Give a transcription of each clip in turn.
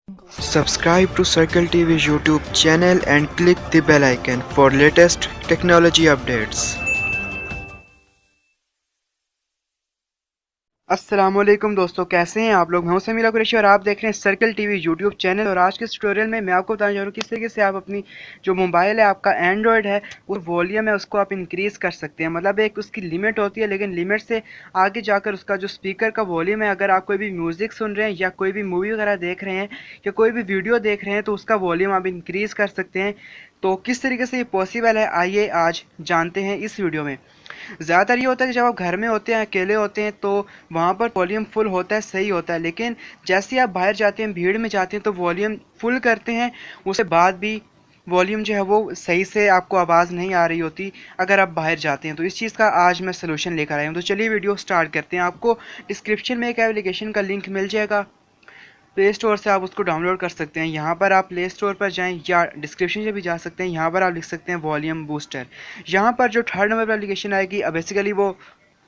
Subscribe to Circle TV YouTube channel and click the bell icon for latest technology updates. अस्सलामुअलैकुम दोस्तों, कैसे हैं आप लोग। मैं हूं समीरा कुरैशी और आप देख रहे हैं सर्कल टीवी यूट्यूब चैनल। और आज के इस ट्यूटोरियल में मैं आपको बताने जा रहा हूं किस तरीके से आप अपनी जो मोबाइल है, आपका एंड्रॉयड है, वो वॉल्यूम है उसको आप इंक्रीज़ कर सकते हैं। मतलब एक उसकी लिमिट होती है, लेकिन लिमिट से आगे जाकर उसका जो स्पीकर का वॉल्यूम है, अगर आप कोई भी म्यूज़िक सुन रहे हैं या कोई भी मूवी वगैरह देख रहे हैं या कोई भी वीडियो देख रहे हैं, तो उसका वॉल्यूम आप इंक्रीज़ कर सकते हैं। तो किस तरीके से ये पॉसिबल है, आइए आज जानते हैं इस वीडियो में। ज़्यादातर ये होता है कि जब आप घर में होते हैं, अकेले होते हैं, तो वहाँ पर वॉल्यूम फुल होता है, सही होता है। लेकिन जैसे ही आप बाहर जाते हैं, भीड़ में जाते हैं, तो वॉल्यूम फुल करते हैं, उसके बाद भी वॉल्यूम जो है वो सही से आपको आवाज़ नहीं आ रही होती अगर आप बाहर जाते हैं। तो इस चीज़ का आज मैं सलूशन लेकर आया हूँ। तो चलिए वीडियो स्टार्ट करते हैं। आपको डिस्क्रिप्शन में एक एप्लीकेशन का लिंक मिल जाएगा, प्ले स्टोर से आप उसको डाउनलोड कर सकते हैं। यहाँ पर आप प्ले स्टोर पर जाएं या डिस्क्रिप्शन से भी जा सकते हैं। यहाँ पर आप लिख सकते हैं वॉल्यूम बूस्टर। यहाँ पर जो थर्ड नंबर पर एप्लीकेशन आएगी, अब बेसिकली वो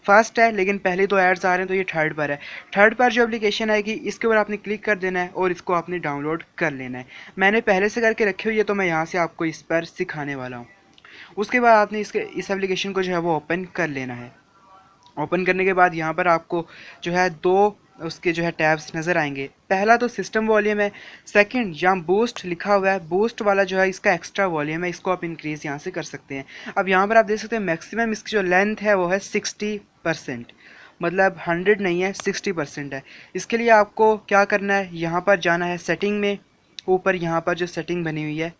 फर्स्ट है, लेकिन पहले तो एड्स आ रहे हैं तो ये थर्ड पर है। थर्ड पर जो एप्लीकेशन आएगी, इसके ऊपर आपने क्लिक कर देना है और इसको आपने डाउनलोड कर लेना है। मैंने पहले से करके रखी हुई है, तो मैं यहाँ से आपको इस पर सिखाने वाला हूँ। उसके बाद आपने इस एप्लीकेशन को जो है वो ओपन कर लेना है। ओपन करने के बाद यहाँ पर आपको जो है दो उसके जो है टैब्स नज़र आएंगे। पहला तो सिस्टम वॉल्यूम है, सेकंड यहाँ बूस्ट लिखा हुआ है। बूस्ट वाला जो है इसका एक्स्ट्रा वॉल्यूम है, इसको आप इंक्रीज़ यहाँ से कर सकते हैं। अब यहाँ पर आप देख सकते हैं मैक्सिमम इसकी जो लेंथ है वो है 60%, मतलब 100 नहीं है, 60% है। इसके लिए आपको क्या करना है, यहाँ पर जाना है सेटिंग में। ऊपर यहाँ पर जो सेटिंग बनी हुई है,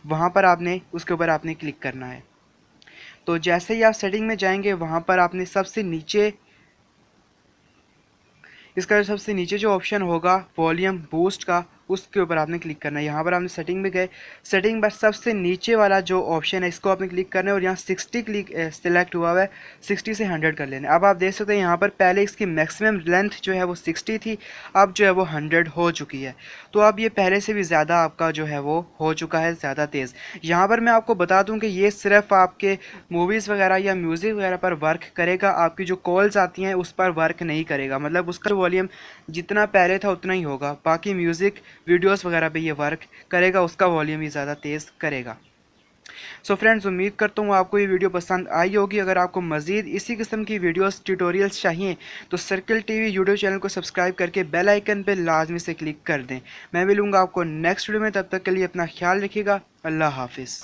वहाँ पर आपने उसके ऊपर आपने क्लिक करना है। तो जैसे ही आप सेटिंग में जाएंगे, वहाँ पर आपने सबसे नीचे इसका जो सबसे नीचे जो ऑप्शन होगा वॉल्यूम बूस्ट का, उसके ऊपर आपने क्लिक करना है। यहाँ पर आपने सेटिंग में गए, सेटिंग पर सबसे नीचे वाला जो ऑप्शन है इसको आपने क्लिक करना है और यहाँ 60 क्लिक सिलेक्ट हुआ हुआ है, 60 से 100 कर लेना है। अब आप देख सकते हैं यहाँ पर पहले इसकी मैक्सिमम लेंथ जो है वो 60 थी, अब जो है वो 100 हो चुकी है। तो अब ये पहले से भी ज़्यादा आपका जो है वो हो चुका है, ज़्यादा तेज़। यहाँ पर मैं आपको बता दूँ कि ये सिर्फ आपके मूवीज़ वगैरह या म्यूज़िक वगैरह पर वर्क करेगा, आपकी जो कॉल्स आती हैं उस पर वर्क नहीं करेगा। मतलब उसका वॉल्यूम जितना पहले था उतना ही होगा, बाकी म्यूज़िक वीडियोस वगैरह पे ये वर्क करेगा, उसका वॉल्यूम ही ज़्यादा तेज़ करेगा। सो फ्रेंड्स, उम्मीद करता हूँ आपको ये वीडियो पसंद आई होगी। अगर आपको मज़ीद इसी किस्म की वीडियोस ट्यूटोरियल्स चाहिए तो सर्कल टीवी यूट्यूब चैनल को सब्सक्राइब करके बेल आइकन पर लाजमी से क्लिक कर दें। मैं मिलूँगा आपको नेक्स्ट वीडियो में, तब तक के लिए अपना ख्याल रखिएगा। अल्लाह हाफिज़।